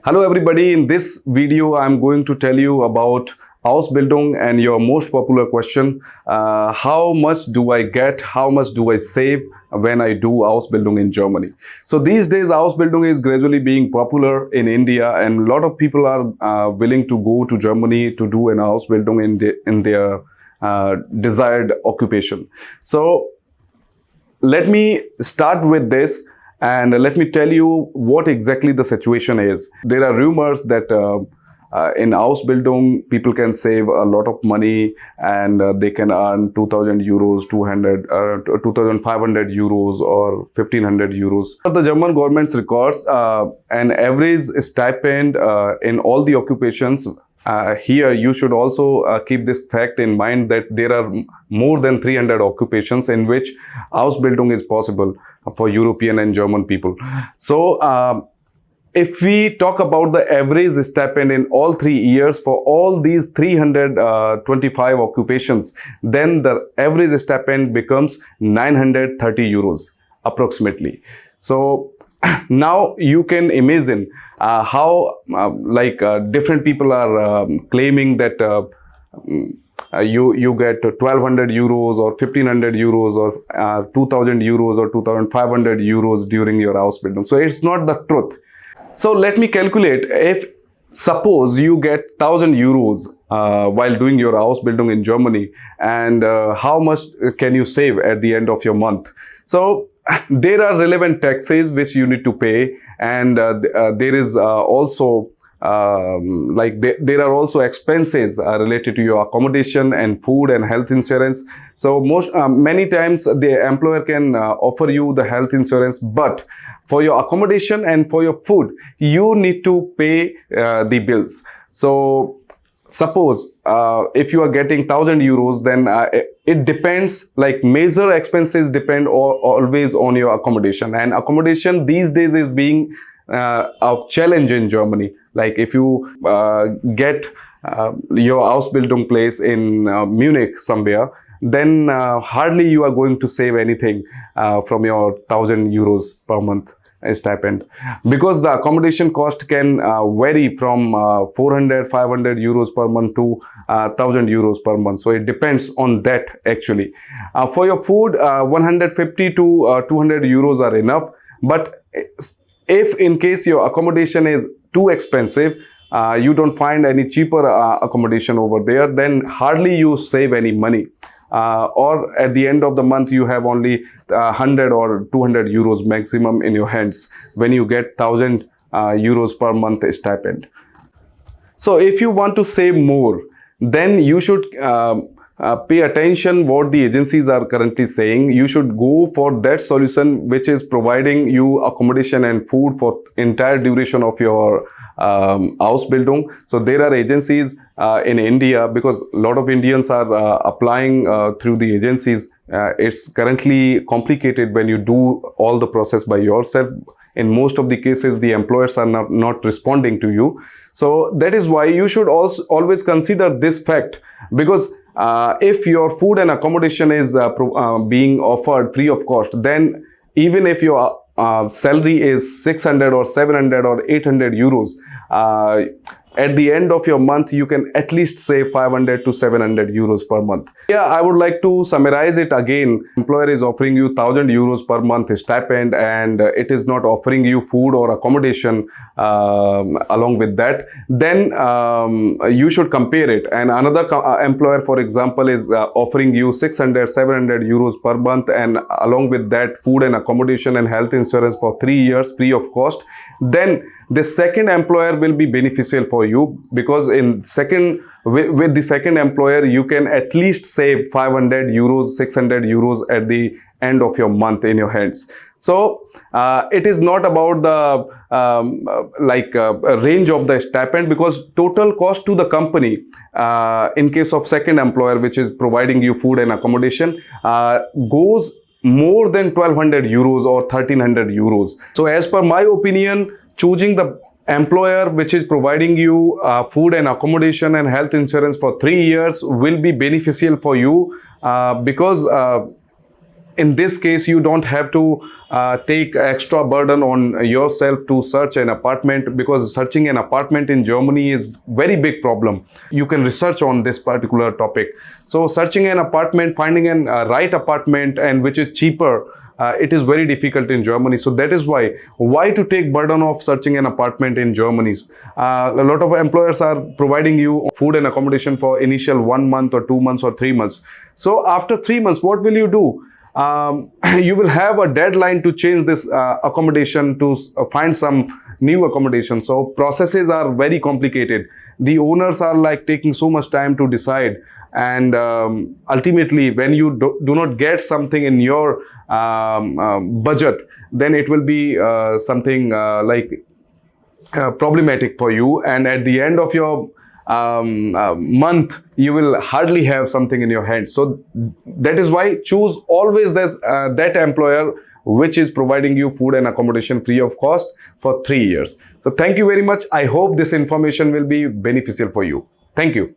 Hello everybody, in this video I'm going to tell you about Ausbildung and your most popular question, how much do I get, how much do I save when I do Ausbildung in Germany. So these days Ausbildung is gradually being popular in India and a lot of people are willing to go to Germany to do an Ausbildung in their desired occupation. So let me start with this. And let me tell you what exactly the situation is. There are rumors that in Ausbildung, people can save a lot of money and they can earn 2,000 euros, 2,500 euros or 1,500 euros. The German government's records an average stipend in all the occupations. Here you should also keep this fact in mind that there are more than 300 occupations in which Ausbildung is possible for European and German people. So if we talk about the average stipend in all 3 years for all these 325 occupations, then the average stipend becomes 930 euros approximately. So now you can imagine how different people are claiming that you get 1,200 euros or 1,500 euros or 2,000 euros or 2,500 euros during your Ausbildung. So it's not the truth. So let me calculate. If suppose you get 1,000 euros while doing your Ausbildung in Germany, and how much can you save at the end of your month? So there are relevant taxes which you need to pay, and there is also there are also expenses related to your accommodation and food and health insurance. So many times the employer can offer you the health insurance, but for your accommodation and for your food you need to pay the bills. So suppose if you are getting 1,000 euros, then it depends, like major expenses depend always on your accommodation, and accommodation these days is being a challenge in Germany. Like if you get your Ausbildung place in Munich somewhere, then hardly you are going to save anything from your 1,000 euros per month stipend, because the accommodation cost can vary from 400-500 euros per month to 1,000 euros per month. So it depends on that actually. For your food, 150 to 200 euros are enough, but if in case your accommodation is too expensive, you don't find any cheaper accommodation over there, then hardly you save any money. Or at the end of the month you have only 100 or 200 euros maximum in your hands when you get 1,000 euros per month stipend. So if you want to save more, then you should pay attention what the agencies are currently saying. You should go for that solution which is providing you accommodation and food for entire duration of your Ausbildung. So there are agencies in India, because a lot of Indians are applying through the agencies. It's currently complicated when you do all the process by yourself. In most of the cases, the employers are not responding to you. So that is why you should also always consider this fact, because if your food and accommodation is being offered free of cost, then even if your salary is 600 or 700 or 800 euros, at the end of your month you can at least save 500 to 700 euros per month. Yeah, I would like to summarize it again. Employer is offering you 1,000 euros per month stipend, and it is not offering you food or accommodation along with that. Then you should compare it. And another employer, for example, is offering you 600 700 euros per month, and along with that food and accommodation and health insurance for 3 years free of cost. Then the second employer will be beneficial for you, because with the second employer you can at least save 500 euros 600 euros at the end of your month in your hands. So it is not about the range of the stipend, because total cost to the company in case of second employer, which is providing you food and accommodation, goes more than 1,200 euros or 1,300 euros. So as per my opinion, choosing the employer which is providing you food and accommodation and health insurance for 3 years will be beneficial for you, because in this case, you don't have to take extra burden on yourself to search an apartment, because searching an apartment in Germany is very big problem. You can research on this particular topic. So searching an apartment, finding an right apartment and which is cheaper, it is very difficult in Germany. So that is why to take burden of searching an apartment in Germany. A lot of employers are providing you food and accommodation for initial 1 month or 2 months or 3 months. So after 3 months, what will you do? You will have a deadline to change this accommodation, to find some new accommodation. So processes are very complicated. The owners are like taking so much time to decide, and ultimately when you do not get something in your budget, then it will be something problematic for you, and at the end of your month you will hardly have something in your hand. So that is why choose always that employer which is providing you food and accommodation free of cost for 3 years. So thank you very much. I hope this information will be beneficial for you. Thank you.